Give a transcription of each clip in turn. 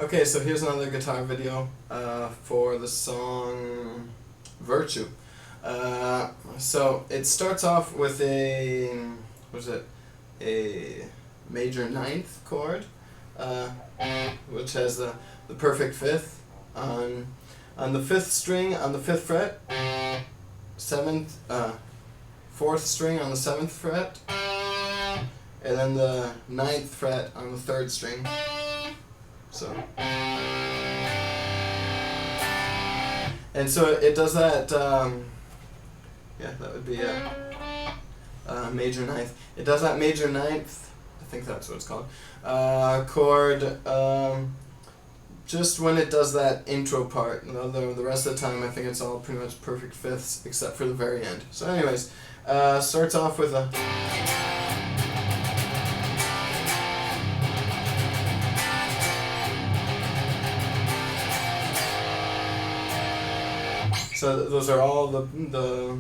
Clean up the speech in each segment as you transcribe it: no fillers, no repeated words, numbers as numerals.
Okay, so here's another guitar video for the song Virtue. So it starts off with a major ninth chord, which has the perfect fifth on the fifth string on the fifth fret, fourth string on the seventh fret, and then the ninth fret on the third string. So, and so it does that. Yeah, that would be a major ninth. It does that major ninth. I think that's what it's called. Chord. Just when it does that intro part. The rest of the time, I think it's all pretty much perfect fifths, except for the very end. So, anyways, starts off with a. So those are all the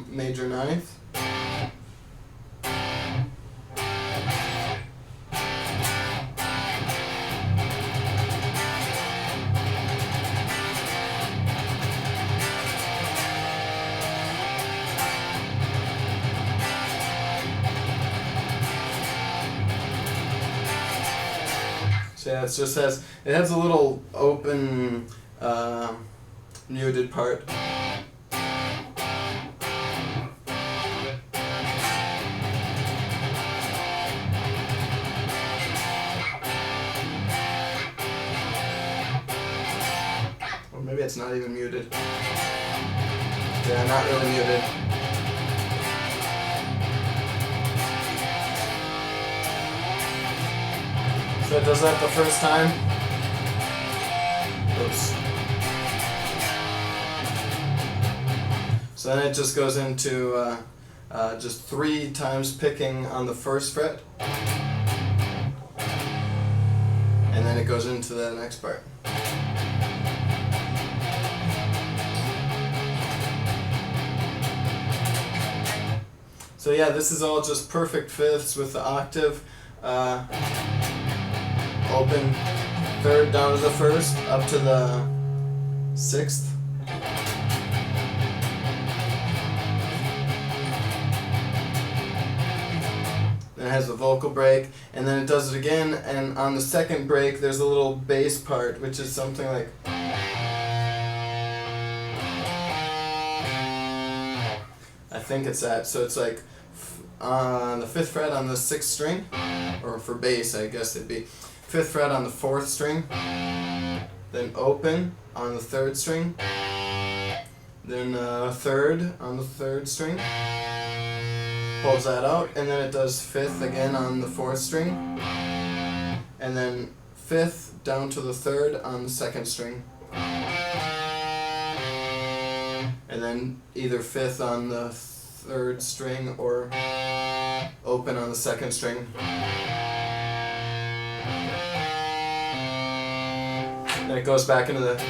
major ninth. So yeah, it has a little open muted part. Or maybe it's not even muted. Yeah, not really muted. So it does that the first time. Oops. So then it just goes into just 3 times picking on the first fret, and then it goes into the next part. So yeah, this is all just perfect fifths with the octave, open third down to the first, up to the sixth. Then it has the vocal break, and then it does it again, and on the second break there's a little bass part, which is something like. I think it's that, so it's like on the 5th fret on the 6th string, or for bass I guess it'd be 5th fret on the 4th string, then open on the 3rd string, then 3rd on the 3rd string, pulls that out, and then it does 5th again on the 4th string, and then 5th down to the 3rd on the 2nd string, and then either 5th on the 3rd string or open on the 2nd string. Then it goes back into the.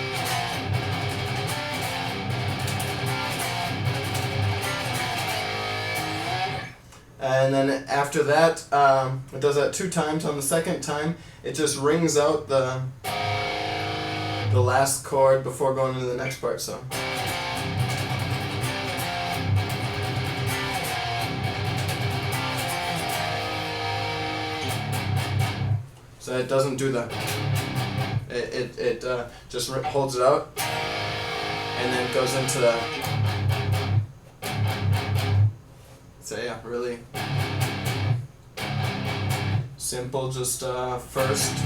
And then after that, it does that 2 times. On the second time, it just rings out the last chord before going into the next part. So it doesn't do that. It just holds it out, and then goes into the. So yeah, really simple. Just first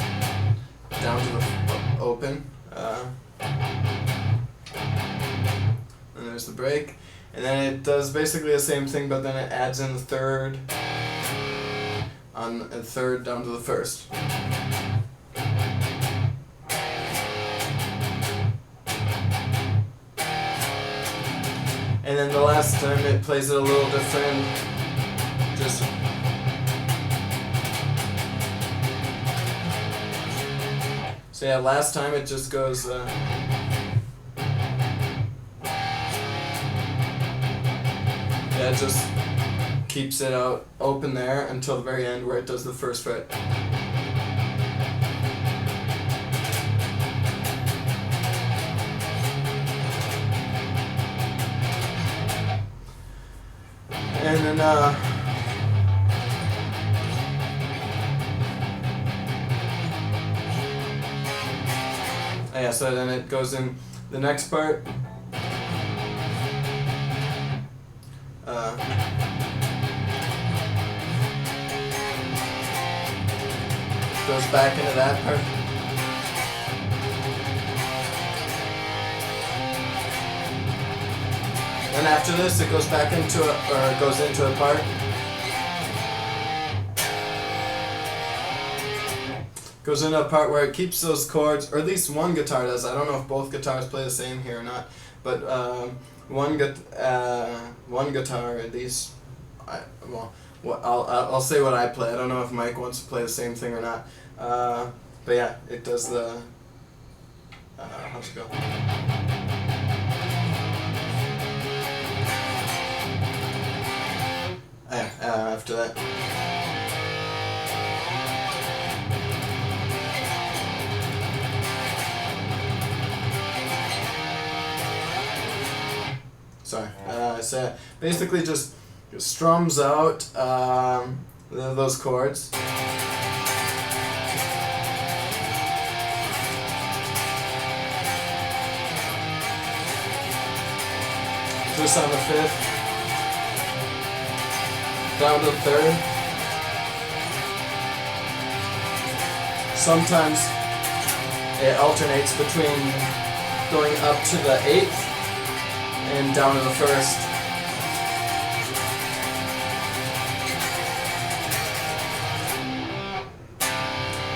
down to the open, and there's the break, and then it does basically the same thing, but then it adds in the 3rd on the 3rd down to the 1st. And then the last time it plays it a little different. Just. So yeah, last time it just goes. Yeah, it just keeps it out open there until the very end where it does the first fret. then yeah, so then it goes in the next part. Goes back into that part. Then after this, it goes back into it goes into a part. Goes into a part where it keeps those chords, or at least one guitar does. I don't know if both guitars play the same here or not, but one guitar at least. I'll say what I play. I don't know if Mike wants to play the same thing or not. But yeah, it does the. How's it go? Yeah, after that. Sorry. So basically just strums out those chords. Just on the fifth, down to the third. Sometimes it alternates between going up to the eighth and down to the first.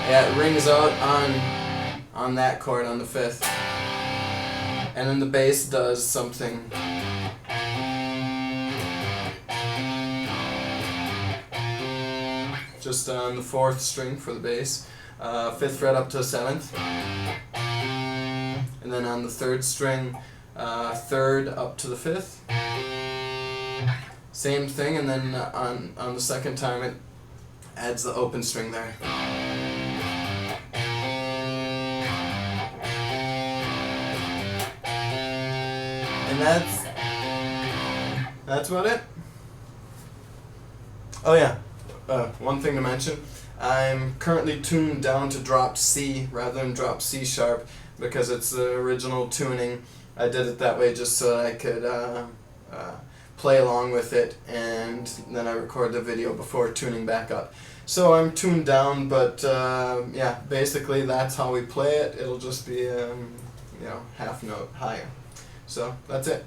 Yeah, it rings out on that chord on the fifth, and then the bass does something. Just on the fourth string for the bass, fifth fret up to seventh, and then on the third string, third up to the fifth. Same thing, and then on the second time it adds the open string there. And that's about it. Oh yeah. One thing to mention, I'm currently tuned down to dropped C rather than dropped C sharp because it's the original tuning. I did it that way just so that I could play along with it, and then I record the video before tuning back up. So I'm tuned down, but yeah, basically that's how we play it. It'll just be half note higher. So that's it.